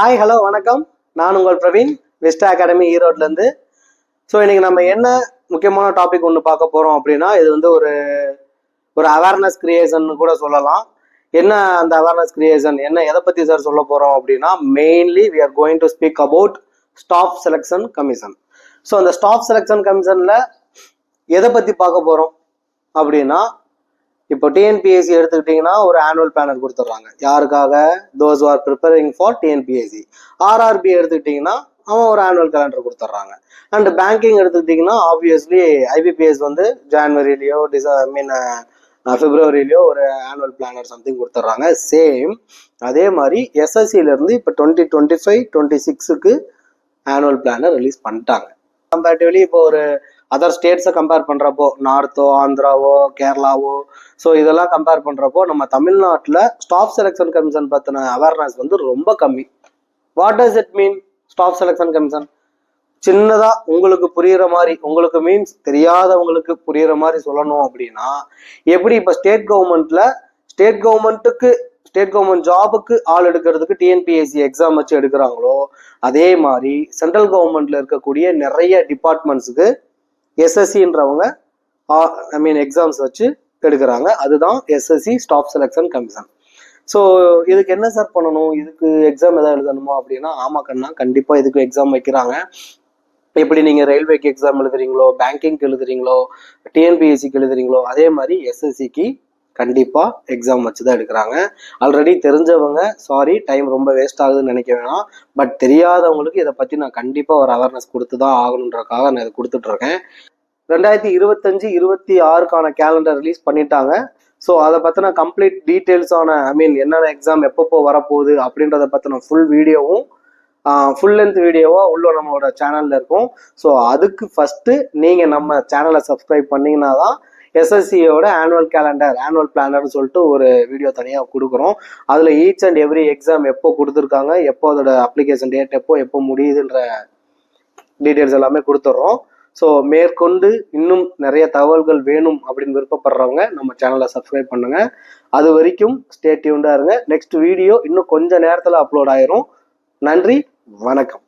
Hi hello வணக்கம். நான் உங்கள் பிரவீன், வெஸ்ட் அகாடமி ஈரோட்லேருந்து. ஸோ இன்னைக்கு நம்ம என்ன முக்கியமான டாபிக் ஒன்று பார்க்க போகிறோம் அப்படின்னா, இது வந்து ஒரு அவேர்னஸ் கிரியேஷன் கூட சொல்லலாம். என்ன அந்த அவேர்னஸ் கிரியேஷன் என்ன, எதை பற்றி சார் சொல்ல போகிறோம் அப்படின்னா, mainly we are going to speak about staff selection commission. So அந்த ஸ்டாஃப் செலெக்ஷன் கமிஷனில் எதை பற்றி பார்க்க போகிறோம் அப்படின்னா, இப்போ டிஎன்பிஎஸ்சி எடுத்துக்கிட்டிங்கன்னா ஒரு ஆனுவல் பிளானர் கொடுத்துட்றாங்க. யாருக்காக? Those are preparing for TNPSC. RRB எடுத்துக்கிட்டிங்கன்னா அவன் ஒரு ஆனுவல் கேலண்டர் கொடுத்துட்றாங்க. அண்ட் பேங்கிங் எடுத்துக்கிட்டிங்கன்னா ஆப்வியஸ்லி ஐபிபிஎஸ் வந்து ஜான்வரிலேயோ பிப்ரவரியிலையோ ஒரு ஆனுவல் பிளானர் சம்திங் கொடுத்துட்றாங்க. சேம் அதே மாதிரி எஸ்எஸ்சியிலேருந்து இப்போ 2025-26க்கு ஆனுவல் பிளானர் ரிலீஸ் பண்ணிட்டாங்க. கம்பேரிட்டிவ்லி இப்போ ஒரு அதர் ஸ்டேட்ஸை கம்பேர் பண்ணுறப்போ, நார்த்தோ, ஆந்திராவோ, கேரளாவோ, ஸோ இதெல்லாம் கம்பேர் பண்ணுறப்போ நம்ம தமிழ்நாட்டில் ஸ்டாஃப் செலெக்ஷன் கமிஷன் பற்றின அவேர்னஸ் வந்து ரொம்ப கம்மி. What does it mean staff selection commission? சின்னதாக உங்களுக்கு புரிகிற மாதிரி, உங்களுக்கு மீன்ஸ் தெரியாதவங்களுக்கு புரிகிற மாதிரி சொல்லணும் அப்படின்னா, எப்படி இப்போ ஸ்டேட் கவர்மெண்ட் ஜாபுக்கு ஆள் எடுக்கிறதுக்கு டிஎன்பிஎஸ்சி எக்ஸாம் வச்சு எடுக்கிறாங்களோ, அதே மாதிரி சென்ட்ரல் கவர்மெண்ட்ல இருக்கக்கூடிய நிறைய டிபார்ட்மெண்ட்ஸுக்கு எஸ்எஸ்சின்றவங்க எக்ஸாம்ஸ் வச்சு எடுக்கிறாங்க. அதுதான் SSC staff selection commission. So இதுக்கு என்ன சார் பண்ணணும்? இதுக்கு எக்ஸாம் எதாவது எழுதணுமா அப்படின்னா, ஆமா கண்ணா, கண்டிப்பாக இதுக்கு எக்ஸாம் வைக்கிறாங்க. எப்படி நீங்கள் ரயில்வேக்கு எக்ஸாம் எழுதுறீங்களோ, பேங்கிங்க்கு எழுதுறீங்களோ, டிஎன்பிஎஸ்சிக்கு எழுதுறீங்களோ, அதே மாதிரி எஸ்எஸ்சிக்கு கண்டிப்பாக எக்ஸாம் வச்சு தான் எடுக்கிறாங்க. ஆல்ரெடி தெரிஞ்சவங்க சாரி, டைம் ரொம்ப வேஸ்ட் ஆகுதுன்னு நினைக்க வேணாம். பட் தெரியாதவங்களுக்கு இதை பற்றி நான் கண்டிப்பாக ஒரு அவேர்னஸ் கொடுத்து தான் ஆகணுன்றக்காக நான் இதை கொடுத்துட்ருக்கேன். 2025-26க்கான கேலண்டர் ரிலீஸ் பண்ணிட்டாங்க. ஸோ அதை பற்றின கம்ப்ளீட் டீட்டெயில்ஸான என்னென்ன எக்ஸாம் எப்பப்போ வரப்போகுது அப்படின்றத பற்றின ஃபுல் லென்த் வீடியோவாக உள்ள நம்மளோட சேனலில் இருக்கும். ஸோ அதுக்கு ஃபஸ்ட்டு நீங்கள் நம்ம சேனலை சப்ஸ்கிரைப் பண்ணிங்கன்னா தான் எஸ்எஸ்சியோட ஆனுவல் பிளானர்னு சொல்லிட்டு ஒரு வீடியோ தனியாக கொடுக்குறோம். அதில் ஈச் அண்ட் எவ்ரி எக்ஸாம் எப்போ கொடுத்துருக்காங்க, எப்போ அதோட அப்ளிகேஷன் டேட் எப்போ முடியுதுன்ற டீட்டெயில்ஸ் எல்லாமே கொடுத்துட்றோம். ஸோ மேற்கொண்டு இன்னும் நிறைய தகவல்கள் வேணும் அப்படின்னு விருப்பப்படுறவங்க நம்ம சேனலை சப்ஸ்கிரைப் பண்ணுங்க. அது வரைக்கும் ஸ்டே டியூன்டா இருங்க. நெக்ஸ்ட் வீடியோ இன்னும் கொஞ்ச நேரத்தில் அப்லோட் ஆயிரும். நன்றி, வணக்கம்.